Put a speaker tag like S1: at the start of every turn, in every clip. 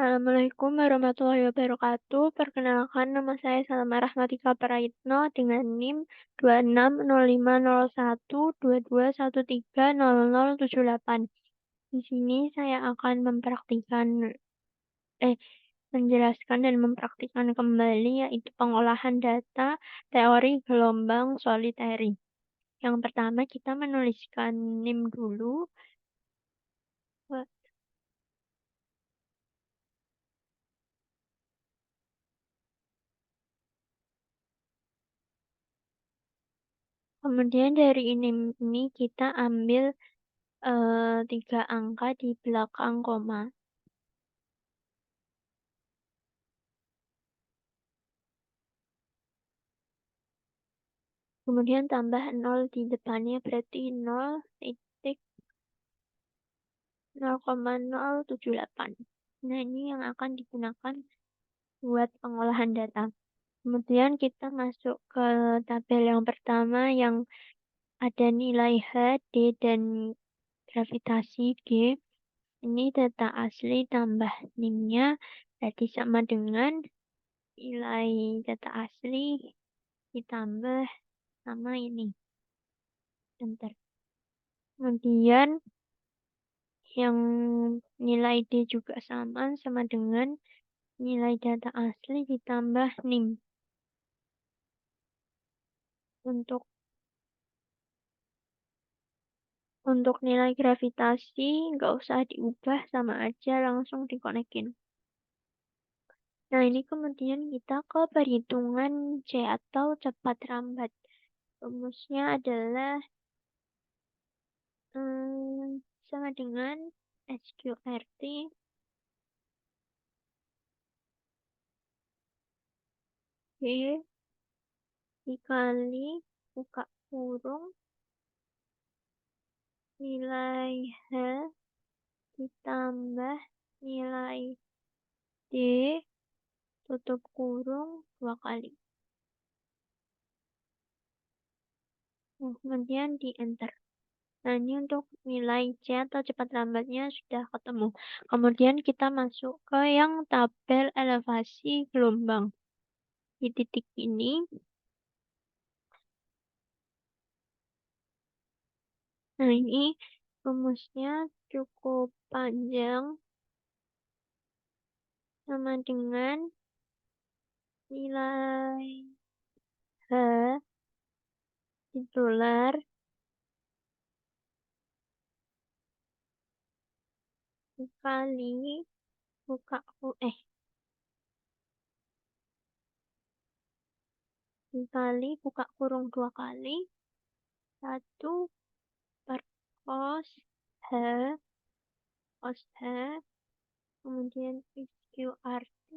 S1: Assalamualaikum warahmatullahi wabarakatuh. Perkenalkan, nama saya Salma Rahmatika Prayitno dengan NIM 26050122130078. Di sini saya akan menjelaskan dan mempraktikkan kembali yaitu pengolahan data teori gelombang solitary. Yang pertama kita menuliskan NIM dulu. Kemudian dari ini kita ambil 3 angka di belakang koma. Kemudian tambah 0 di depannya berarti 0,078. Nah, ini yang akan digunakan buat pengolahan data. Kemudian kita masuk ke tabel yang pertama yang ada nilai H, D, dan gravitasi G. Ini data asli tambah NIM-nya berarti sama dengan nilai data asli ditambah sama ini. Enter. Kemudian yang nilai D juga sama dengan nilai data asli ditambah NIM. Untuk nilai gravitasi nggak usah diubah, sama aja langsung dikonekin. Nah, ini kemudian kita ke perhitungan C atau cepat rambat. Rumusnya adalah sama dengan SQRT G dikali buka kurung nilai H ditambah nilai D tutup kurung 2 kali. Nah, kemudian di enter. Nah, ini untuk nilai C atau cepat lambatnya sudah ketemu. Kemudian kita masuk ke yang tabel elevasi gelombang. Di titik ini, nah ini rumusnya cukup panjang, sama dengan nilai H titular dikali buka kurung 2 kali 1 per cos H kemudian SQRT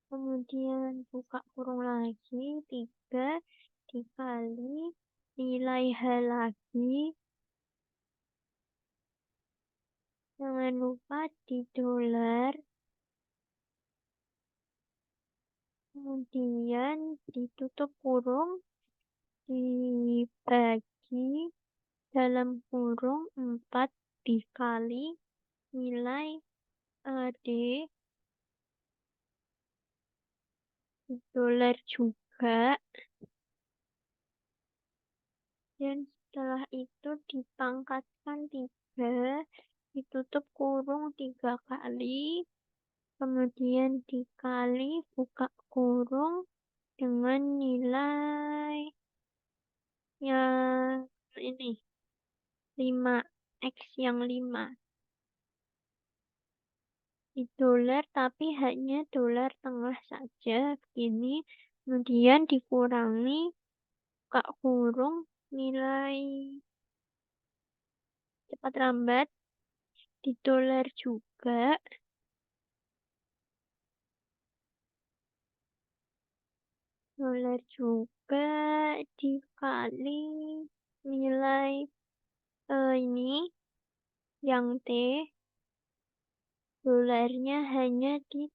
S1: kemudian buka kurung lagi 3 dikali nilai H lagi, jangan lupa di dolar, kemudian ditutup kurung dibagi dalam kurung 4 dikali nilai D dolar juga, dan setelah itu dipangkatkan 3 ditutup kurung 3 kali, kemudian dikali buka kurung dengan nilai yang ini 5x yang 5 di dolar, tapi hanya dolar tengah saja begini, kemudian dikurangi buka kurung nilai cepat lambat di dolar juga dikali nilai ini yang T dolarnya hanya di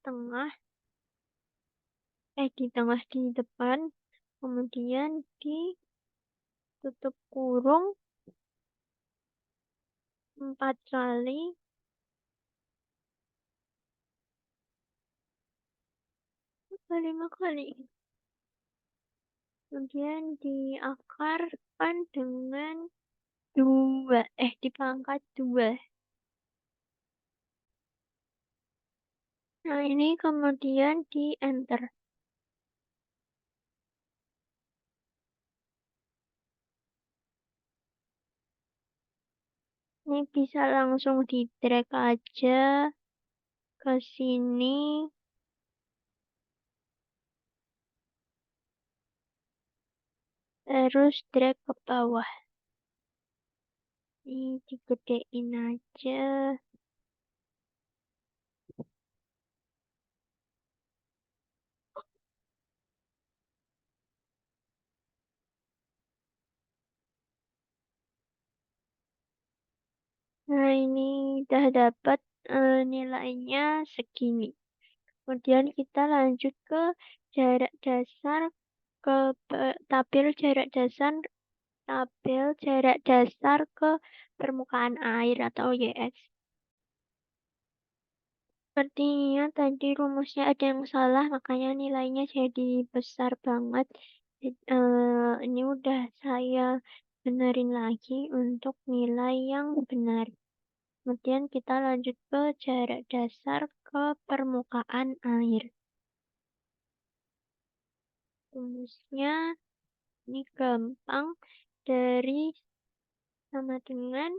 S1: depan, kemudian ditutup kurung 4 kali kali 5 kali. Kemudian diakarkan dengan 2, dipangkat 2. Nah, ini kemudian di-enter. Ini bisa langsung di-drag aja ke sini, terus drag ke bawah. Ini digedein aja. Nah, ini udah dapat nilainya segini. Kemudian kita lanjut ke jarak dasar ke tabel jarak dasar ke permukaan air atau YS. Sepertinya tadi rumusnya ada yang salah, makanya nilainya jadi besar banget. Ini udah saya benerin lagi untuk nilai yang benar. Kemudian kita lanjut ke jarak dasar ke permukaan air. Rumusnya ini gampang, dari sama dengan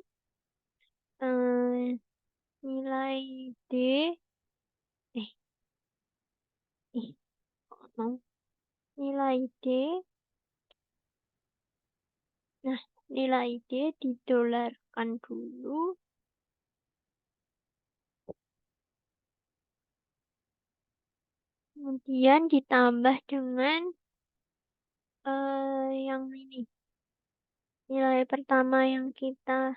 S1: eh, nilai D, eh, ih, kok mau nilai D, nah nilai D didolarkan dulu, kemudian ditambah dengan yang ini, nilai pertama yang kita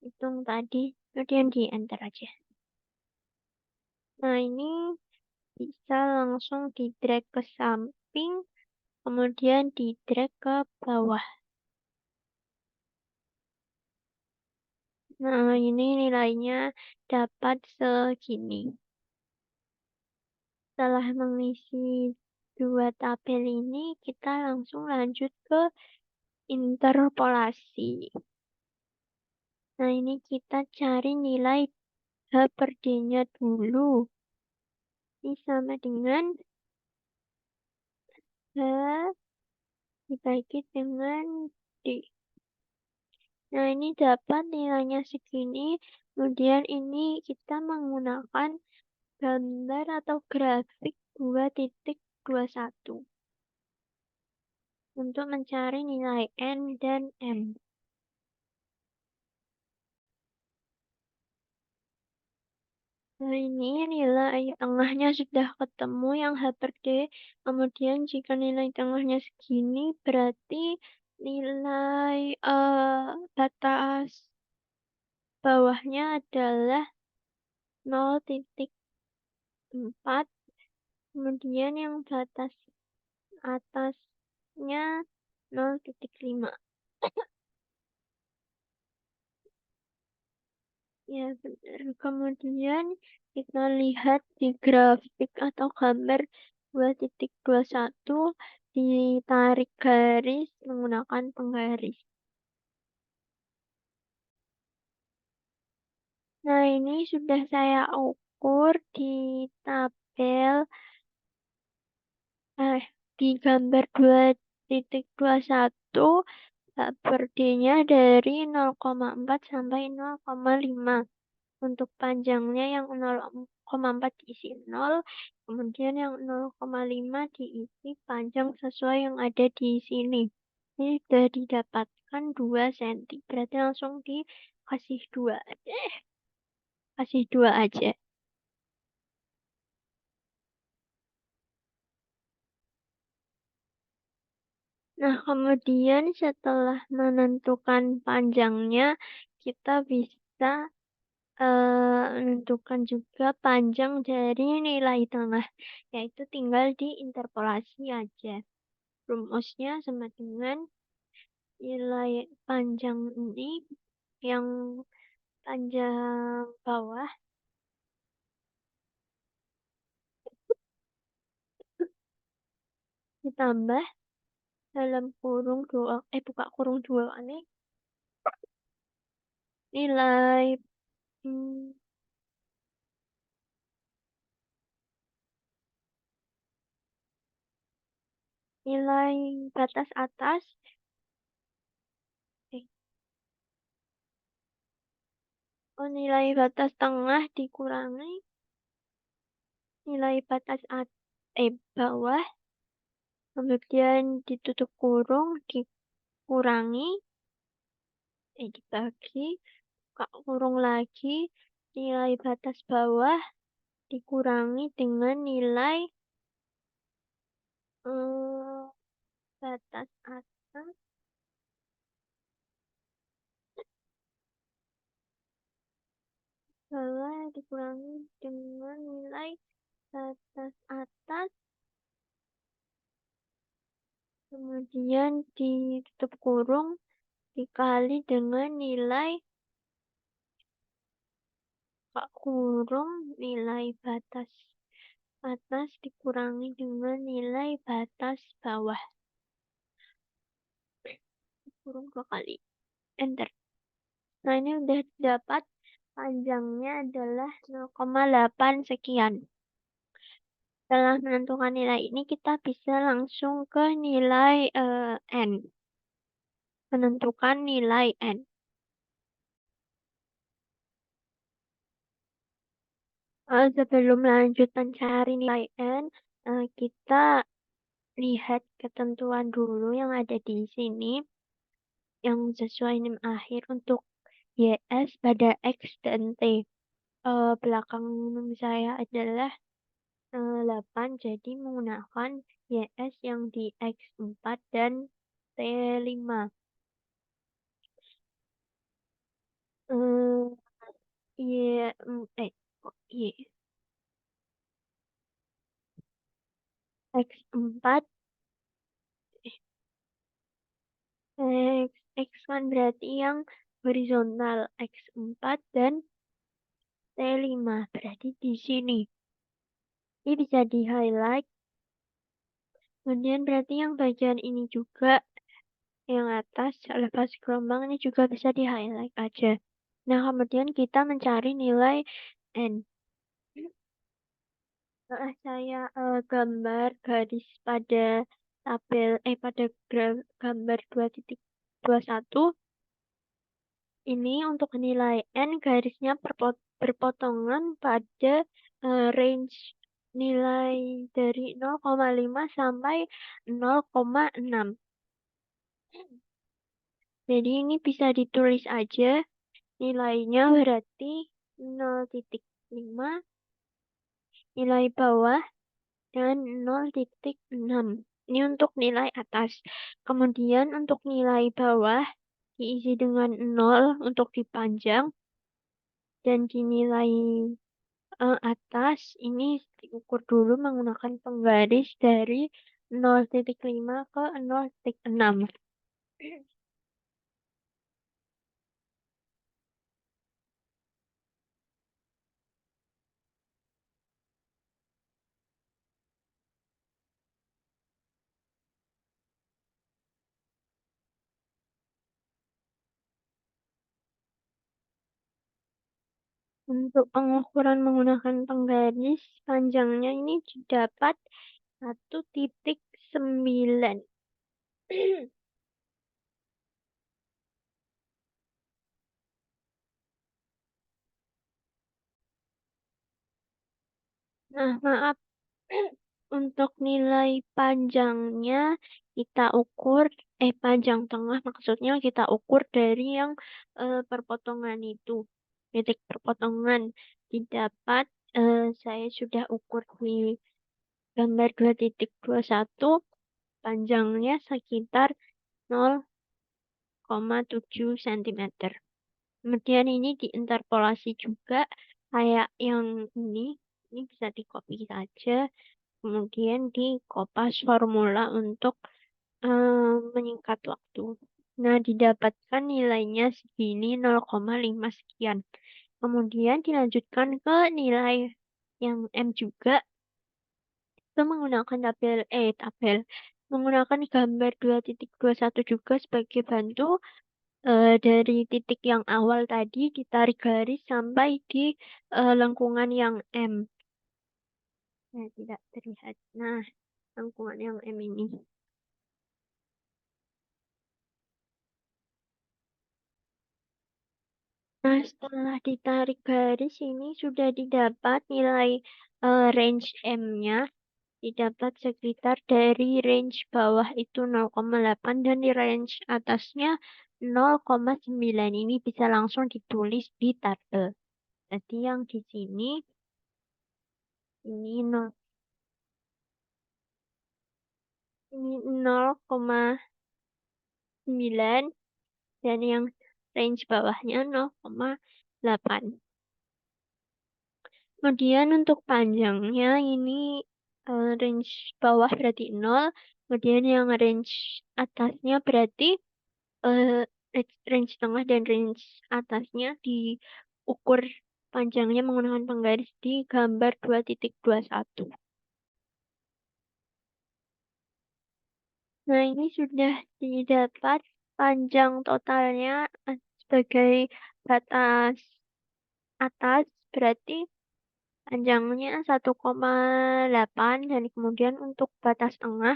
S1: hitung tadi, kemudian di enter aja. Nah, ini bisa langsung di drag ke samping, kemudian di drag ke bawah. Nah, ini nilainya dapat segini. Setelah mengisi 2 tabel ini, kita langsung lanjut ke interpolasi. Nah, ini kita cari nilai H per D-nya dulu. Ini sama dengan H dibagi dengan D. Nah, ini dapat nilainya segini. Kemudian ini kita menggunakan gambar atau grafik 2.21 untuk mencari nilai N dan M. Nah, ini nilai tengahnya sudah ketemu yang H per D. Kemudian jika nilai tengahnya segini, berarti nilai batas bawahnya adalah 0.4. Kemudian yang batas atasnya 0.5. Ya, benar. Kemudian kita lihat di grafik atau gambar 2.21 ditarik garis menggunakan penggaris. Nah, ini sudah saya ukur di tabel di gambar 2.21 per D-nya dari 0,4 sampai 0,5. Untuk panjangnya yang 0,4 diisi 0, kemudian yang 0,5 diisi panjang sesuai yang ada di sini. Ini sudah didapatkan 2 cm, berarti langsung dikasih 2. Kasih 2 aja. Nah, kemudian setelah menentukan panjangnya, kita bisa menentukan juga panjang dari nilai tengah, yaitu tinggal diinterpolasi aja. Rumusnya sama dengan nilai panjang ini, yang panjang bawah ditambah dalam kurung dua buka kurung dua kali nilai hmm, nilai batas atas eh, nilai batas tengah dikurangi nilai batas bawah, kemudian ditutup kurung dikurangi dibagi buka kurung lagi nilai batas bawah dikurangi dengan nilai eh, batas atas bawah dikurangi dengan nilai batas atas kemudian ditutup kurung dikali dengan nilai buka kurung nilai batas atas dikurangi dengan nilai batas bawah kurung dua kali enter. Nah, ini udah dapat panjangnya adalah 0,8 sekian. Setelah menentukan nilai ini, kita bisa langsung ke nilai N. Menentukan nilai N. Sebelum lanjut mencari nilai N, kita lihat ketentuan dulu yang ada di sini. Yang sesuai NIM akhir untuk YS pada X dan T. Belakang NIM saya adalah 8, jadi menggunakan YS yang di X4 dan T5. Eh, Y, kok Y? X4, X kan berarti yang horizontal, X4 dan T5, berarti di sini. Ini bisa di-highlight. Kemudian berarti yang bagian ini juga, yang atas, lepas gelombang ini juga bisa di-highlight aja. Nah, kemudian kita mencari nilai N. Saya gambar garis pada tabel pada gambar 2.21 ini untuk nilai N garisnya berpotongan pada range nilai dari 0,5 sampai 0,6. Jadi ini bisa ditulis aja nilainya berarti 0,5 nilai bawah dan 0,6. Ini untuk nilai atas. Kemudian untuk nilai bawah diisi dengan 0 untuk dipanjang. Dan di nilai atas ini diukur dulu menggunakan penggaris dari 0,5 ke 0,6. Untuk pengukuran menggunakan penggaris, panjangnya ini didapat 1,9. Nah, maaf. Untuk nilai panjangnya kita ukur, panjang tengah maksudnya kita ukur dari yang perpotongan itu. Titik perpotongan didapat, saya sudah ukur di gambar 2.21, panjangnya sekitar 0,7 cm. Kemudian ini diinterpolasi juga kayak yang ini bisa di copy saja. Kemudian di kopas formula untuk menyingkat waktu. Nah, didapatkan nilainya segini 0,5 sekian. Kemudian dilanjutkan ke nilai yang M juga. Itu menggunakan tabel menggunakan gambar 2.21 juga sebagai bantu. Dari titik yang awal tadi ditarik garis sampai di lengkungan yang M. Nah, tidak terlihat. Nah, lengkungan yang M ini. Nah, setelah ditarik garis ini sudah didapat nilai range M-nya. Didapat sekitar dari range bawah itu 0,8 dan di range atasnya 0,9. Ini bisa langsung ditulis di tabel. Jadi yang di sini ini 0, ini 0,9 dan yang range bawahnya 0,8. Kemudian untuk panjangnya ini range bawah berarti 0, kemudian yang range atasnya berarti range tengah dan range atasnya diukur panjangnya menggunakan penggaris di gambar 2.21. Nah, ini sudah didapat panjang totalnya sebagai batas atas, berarti panjangnya 1,8 dan kemudian untuk batas tengah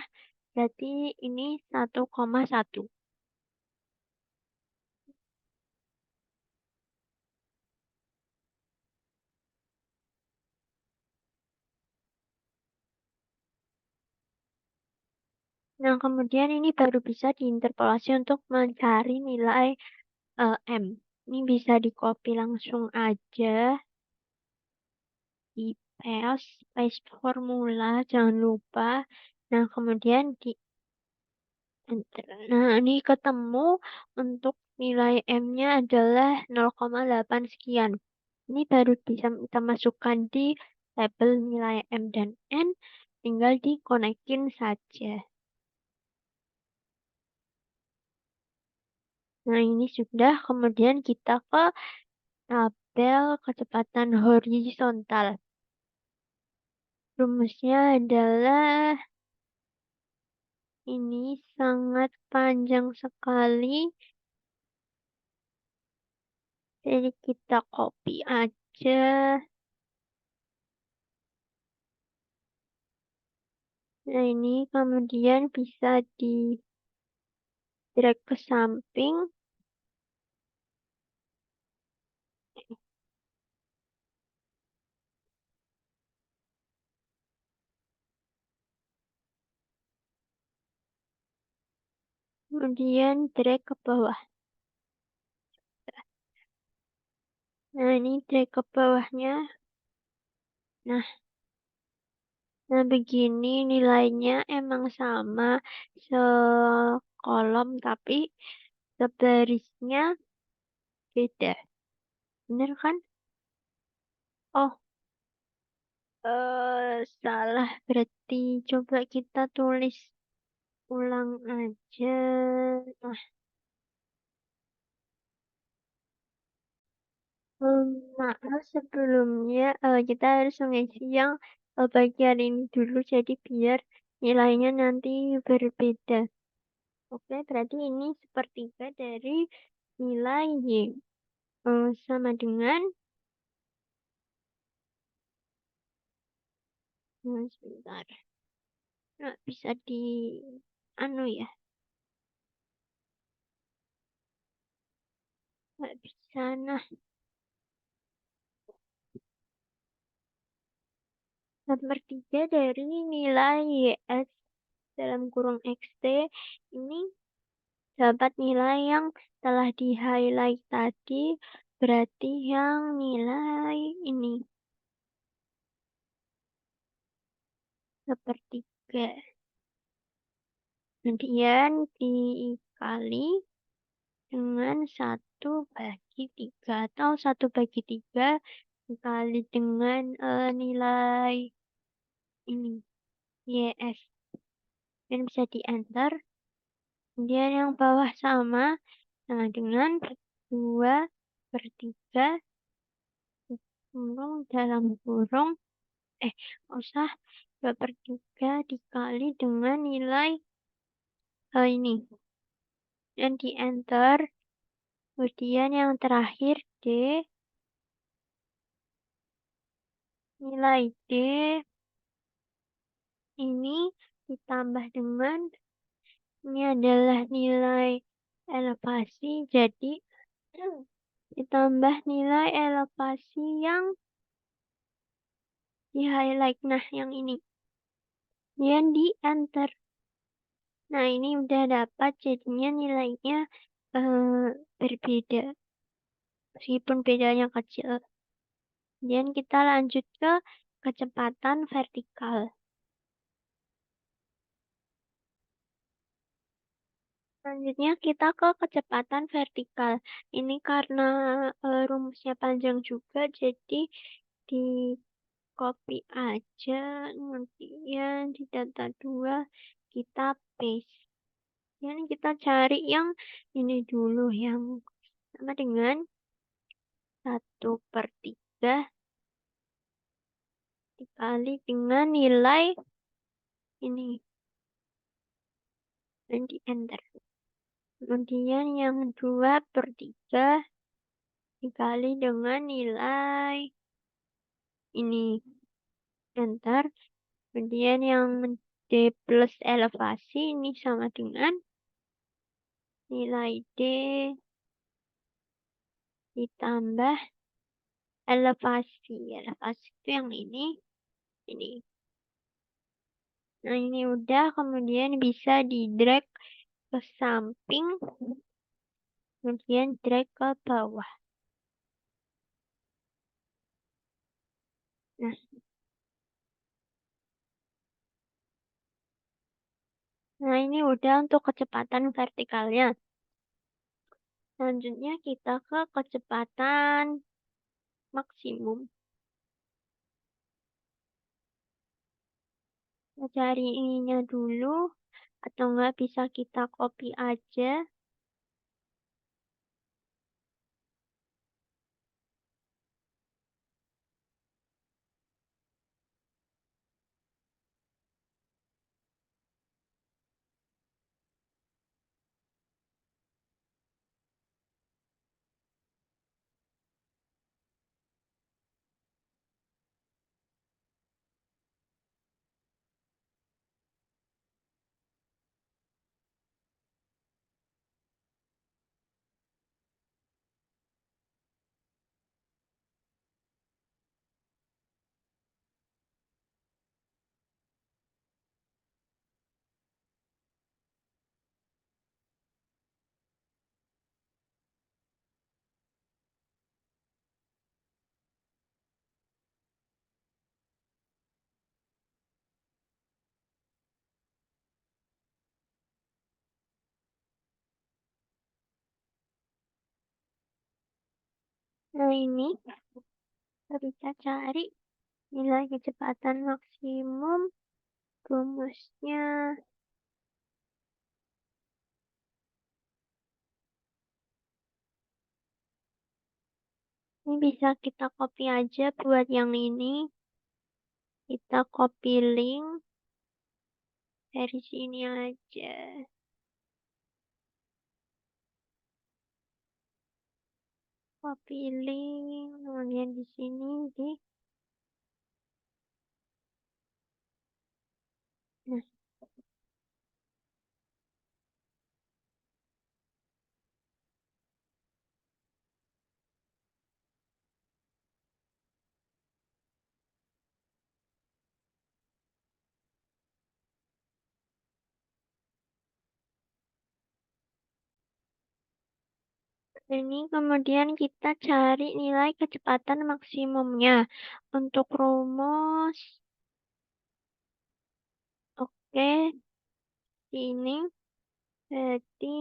S1: berarti ini 1,1. Nah, kemudian ini baru bisa diinterpolasi untuk mencari nilai M. Ini bisa di-copy langsung aja di paste formula, jangan lupa. Nah, kemudian di enter. Nah, ini ketemu untuk nilai M-nya adalah 0,8 sekian. Ini baru bisa kita masukkan di tabel nilai M dan N, tinggal dikonekin saja. Nah, ini sudah. Kemudian kita ke tabel kecepatan horizontal. Rumusnya adalah ini sangat panjang sekali. Jadi kita copy aja. Nah, ini kemudian bisa di drag ke samping. Kemudian drag ke bawah. Nah, ini drag ke bawahnya. Nah, nah begini nilainya emang sama sekolom tapi sebarisnya beda. Bener kan? Oh, salah. Berarti coba kita tulis ulang aja. Nah, maaf sebelumnya kita harus mengisi yang bagian ini dulu jadi biar nilainya nanti berbeda. Oke, berarti ini sepertiga dari nilai Y. Sama dengan, sebentar, nggak bisa di, anu ya, nggak bisa. Nah, sepertiga dari nilai YS dalam kurung XT ini dapat nilai yang telah di-highlight tadi, berarti yang nilai ini sepertiga. Kemudian dikali dengan 1/3 atau 1/3 dikali dengan nilai ini YS. Dan bisa di enter. Kemudian yang bawah sama. Nah, dengan 2/3 kurung dalam kurung, nggak usah, 2/3 dikali dengan nilai ini, dan di enter. Kemudian yang terakhir D, nilai D ini ditambah dengan, ini adalah nilai elevasi, jadi ditambah nilai elevasi yang di highlight. Nah, yang ini. Kemudian di enter. Nah, ini udah dapat, jadinya nilainya berbeda. Meskipun bedanya kecil. Kemudian kita lanjut ke kecepatan vertikal. Selanjutnya kita ke kecepatan vertikal. Ini karena rumusnya panjang juga, jadi di copy aja, kemudian di data 2 kita paste. Ini kita cari yang ini dulu, yang sama dengan 1/3 dikali dengan nilai ini. Dan di enter. Kemudian yang 2/3 dikali dengan nilai ini. Enter. Kemudian yang D plus elevasi ini sama dengan nilai D ditambah elevasi. Elevasi itu yang ini. Ini. Nah, ini udah, kemudian bisa di drag ke samping, kemudian drag ke bawah. Nah, ini udah untuk kecepatan vertikalnya. Selanjutnya kita ke kecepatan maksimum. Kita cari ininya dulu, atau enggak bisa kita copy aja. Nah, ini kita bisa cari nilai kecepatan maksimum, rumusnya. Ini bisa kita copy aja buat yang ini. Kita copy link dari sini aja. Copy link, kemudian di sini di. Nah, ini kemudian kita cari nilai kecepatan maksimumnya. Untuk rumus, oke, ini jadi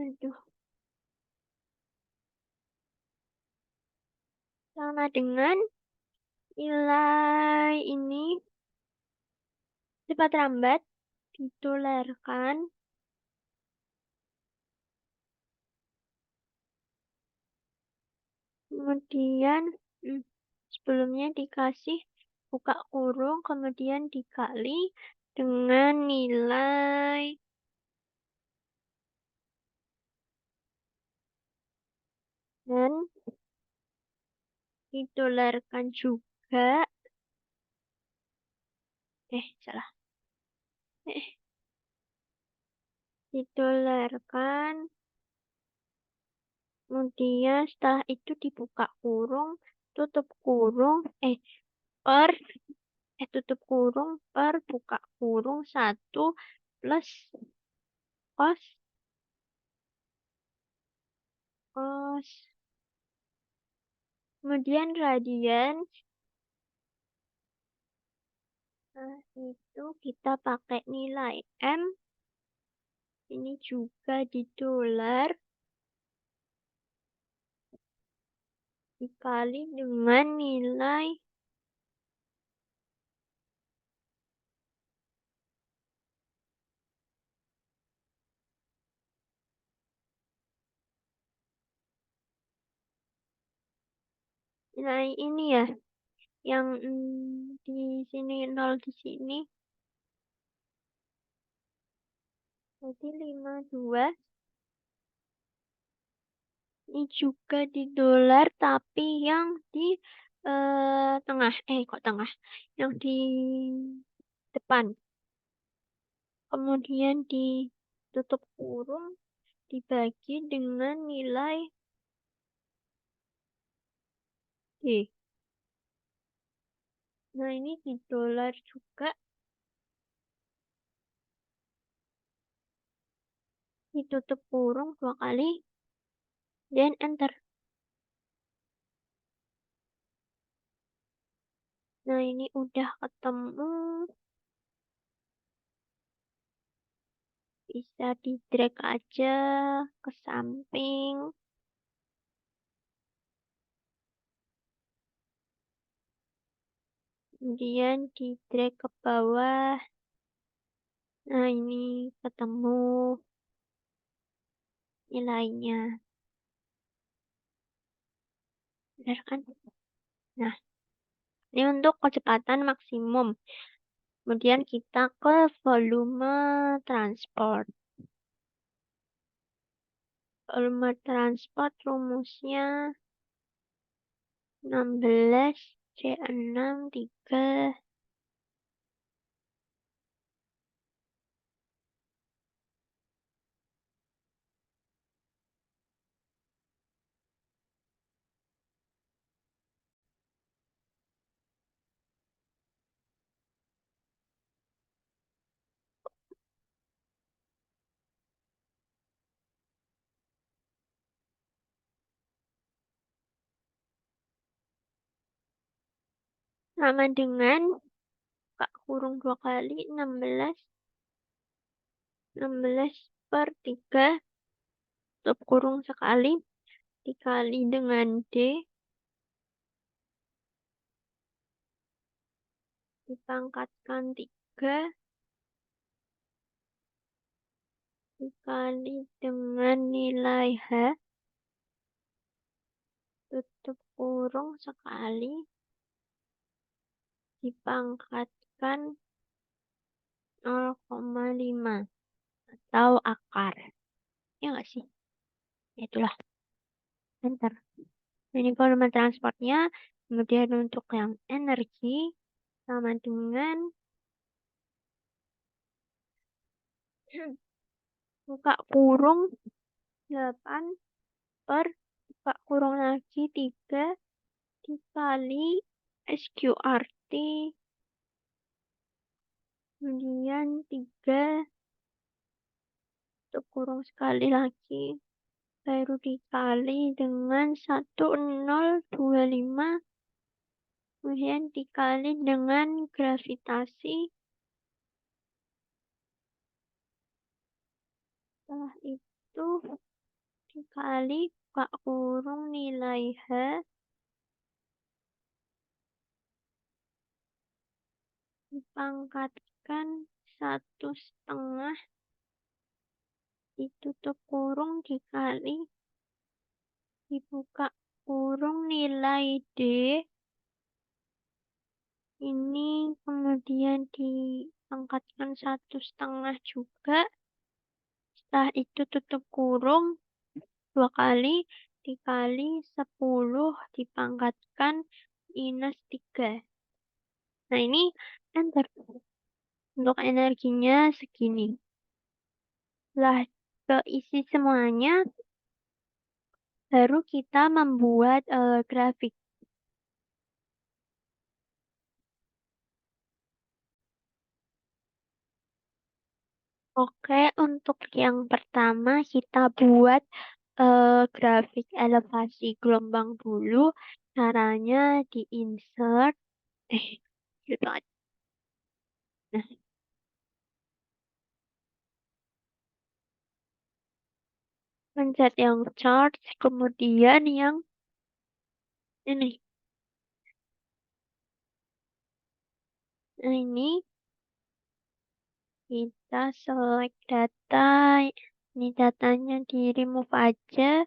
S1: aduh, sama dengan nilai ini cepat lambat ditularkan, kemudian Hmm, Sebelumnya dikasih buka kurung, kemudian dikali dengan nilai dan didolarkan juga. Salah. Eh, Didolarkan. Kemudian setelah itu dibuka kurung, tutup kurung, per, tutup kurung per buka kurung satu plus kos, kos. Kemudian radian, nah itu kita pakai nilai M, ini juga di dolar, dikali dengan nilai nilai ini ya, yang di sini nol di sini, jadi 52. Ini juga di dolar, tapi yang di tengah. Kok tengah? Yang di depan. Kemudian ditutup kurung, dibagi dengan nilai D. Nah, ini di dolar juga. Ditutup kurung 2 kali, dan enter. Nah, ini udah ketemu. Bisa di drag aja ke samping. Kemudian di drag ke bawah. Nah, ini ketemu nilainya. Benar kan? Nah, ini untuk kecepatan maksimum. Kemudian kita ke volume transport. Volume transport rumusnya 16 C6 3. Sama dengan buka kurung 2 kali 16 per 3 tutup kurung sekali dikali dengan D dipangkatkan 3 dikali dengan nilai H tutup kurung sekali dipangkatkan 0,5 atau akar. Ya nggak sih? Ya itulah, enter. Ini volume transportnya. Kemudian untuk yang energi sama dengan buka kurung 8 per buka kurung lagi 3 dikali SQRT kemudian 3 tutup kurung sekali lagi baru dikali dengan 1025 kemudian dikali dengan gravitasi. Setelah itu dikali buka kurung nilai H dipangkatkan 1,5 ditutup kurung dikali dibuka kurung nilai D ini kemudian diangkatkan 1,5 juga. Setelah itu tutup kurung 2 kali dikali 10 dipangkatkan -3. Nah, ini enter. Untuk energinya segini. Setelah keisi semuanya, baru kita membuat grafik. Oke, untuk yang pertama kita buat grafik elevasi gelombang dulu. Caranya di-insert. Gitu aja. Nah, pencet yang chart, kemudian yang ini. Nah, ini kita select data. Ini datanya di remove aja.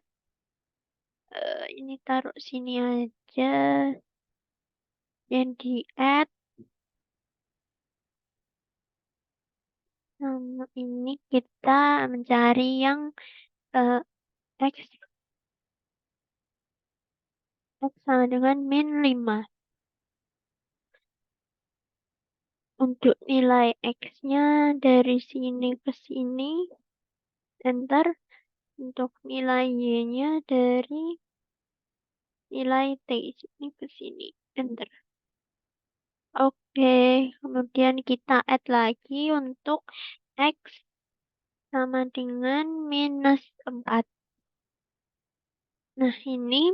S1: Ini taruh sini aja. Dan di add. Nah, ini kita mencari yang eh, X, X sama dengan -5. Untuk nilai X-nya dari sini ke sini. Enter. Untuk nilai Y-nya dari nilai T sini ke sini. Enter. Oke, kemudian kita add lagi untuk X sama dengan -4. Nah, ini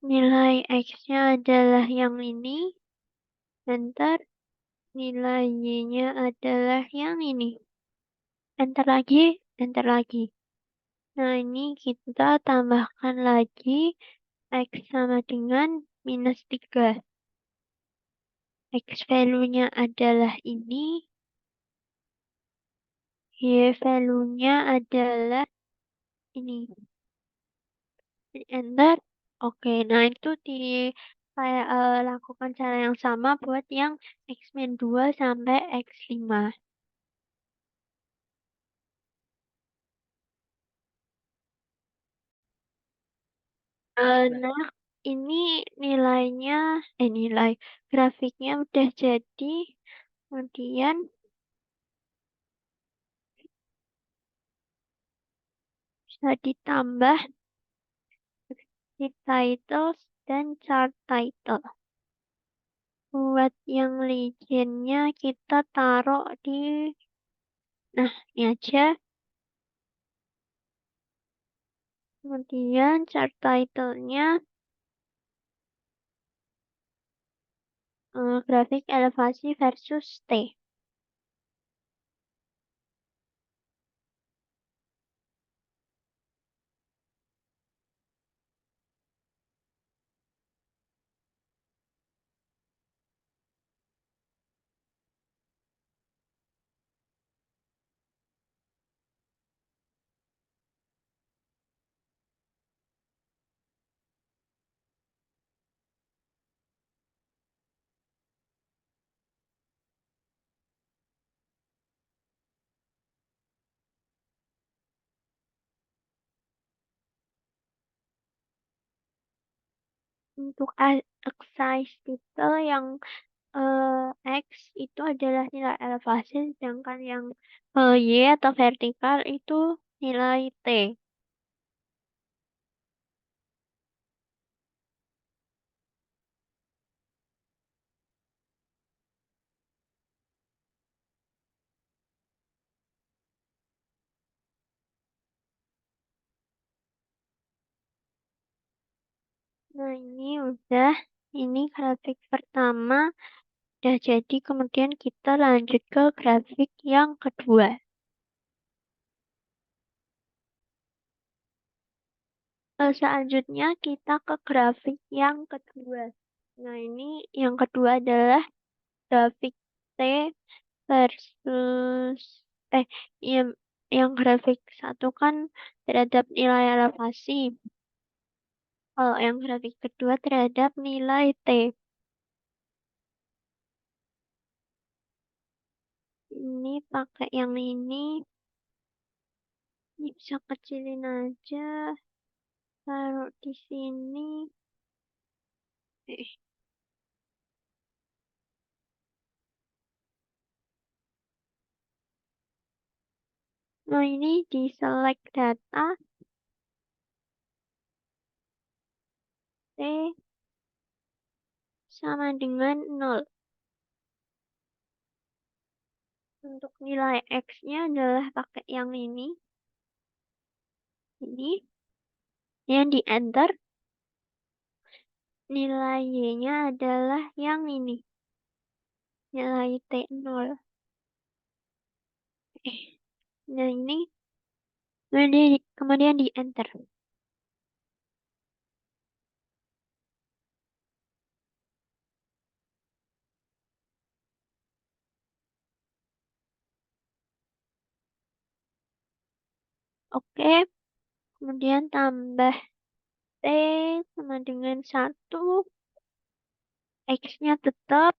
S1: nilai X-nya adalah yang ini. Enter. Nilai Y-nya adalah yang ini. Enter lagi, enter lagi. Nah, ini kita tambahkan lagi X sama dengan -3. X value-nya adalah ini. Y value-nya adalah ini. Enter. Oke, nah itu kayak lakukan cara yang sama buat yang X-2 sampai X5. Nah, ini nilainya, nilai grafiknya udah jadi. Kemudian bisa ditambah di titles dan chart title. Buat yang legendnya kita taruh di, nah ini aja. Kemudian chart title-nya grafik elevasi versus T. Untuk axis title yang X itu adalah nilai elevasi, sedangkan yang Y atau vertikal itu nilai T. Nah, ini udah. Ini grafik pertama udah jadi. Kemudian kita lanjut ke grafik yang kedua. Selanjutnya kita ke grafik yang kedua. Nah, ini yang kedua adalah grafik T versus, iya, yang grafik satu kan terhadap nilai elevasi. Kalau yang grafik kedua terhadap nilai T. Ini pakai yang ini bisa kecilin aja, taruh di sini. Eh, Nah, ini di select data, T sama dengan 0. Untuk nilai X-nya adalah pakai yang ini, yang di enter. Nilai Y-nya adalah yang ini, nilai T0. Nah ini, kemudian di enter. Oke, kemudian tambah T sama dengan 1. X-nya tetap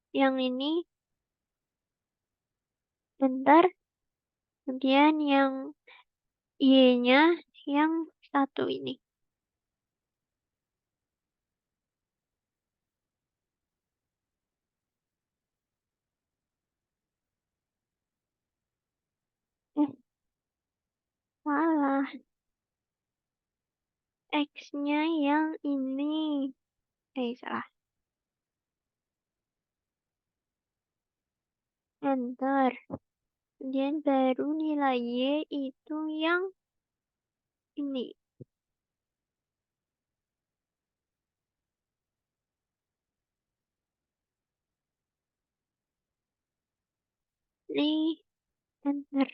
S1: yang ini, bentar. Kemudian yang Y-nya yang 1 ini. Eh, salah. X-nya yang ini. Salah. Enter. Kemudian baru nilai Y itu yang ini. Ini enter.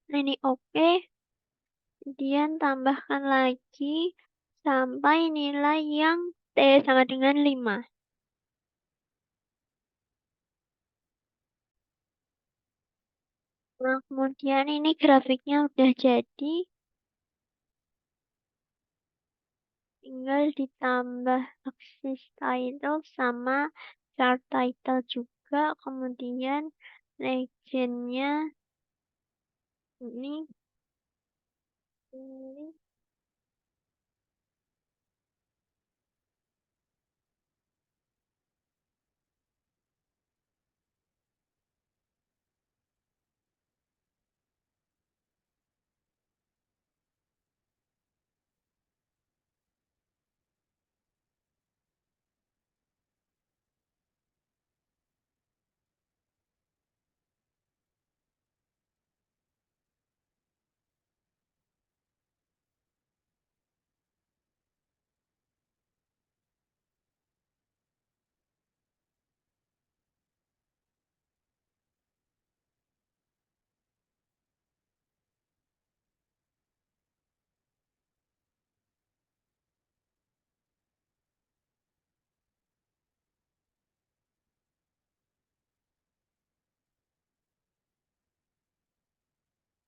S1: Nah, ini oke. Kemudian tambahkan lagi sampai nilai yang T sama dengan 5. Nah, kemudian ini grafiknya udah jadi. Tinggal ditambah aksis title sama chart title juga. Kemudian legendnya ini. Ini.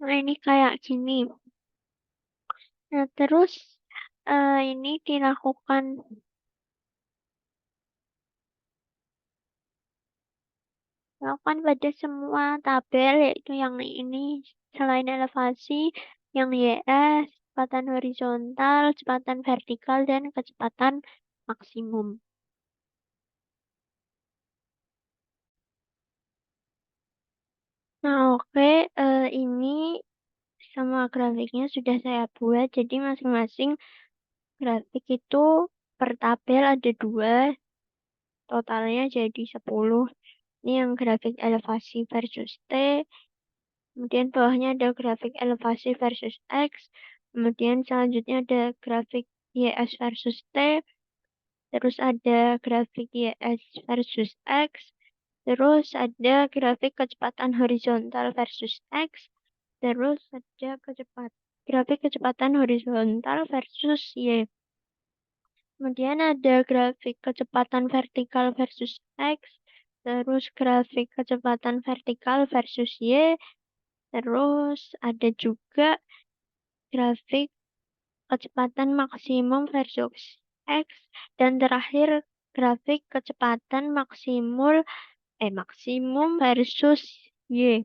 S1: Nah, ini kayak gini. Nah, terus ini dilakukan pada semua tabel, yaitu yang ini selain elevasi, yang YS, kecepatan horizontal, kecepatan vertikal, dan kecepatan maksimum. Nah, oke, ini semua grafiknya sudah saya buat, jadi masing-masing grafik itu per tabel ada 2, totalnya jadi 10. Ini yang grafik elevasi versus T, kemudian bawahnya ada grafik elevasi versus X, kemudian selanjutnya ada grafik YS versus T, terus ada grafik YS versus X, terus ada grafik kecepatan horizontal versus X, terus ada grafik kecepatan horizontal versus Y. Kemudian ada grafik kecepatan vertikal versus X, terus grafik kecepatan vertikal versus Y, Terus ada juga grafik kecepatan maksimum versus X, dan terakhir grafik kecepatan maksimum versus Y.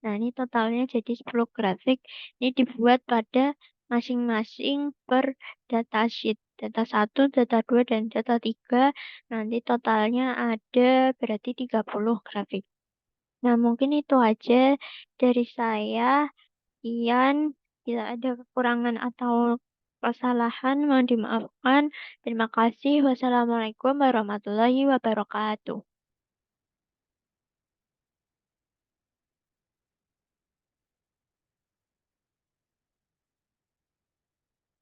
S1: Nah, ini totalnya jadi 10 grafik. Ini dibuat pada masing-masing per datasheet. Data satu, data 2, dan data 3. Nanti totalnya ada berarti 30 grafik. Nah, mungkin itu aja dari saya. Sekian, bila ada kekurangan atau kesalahan mohon dimaafkan. Terima kasih. Wassalamualaikum warahmatullahi wabarakatuh.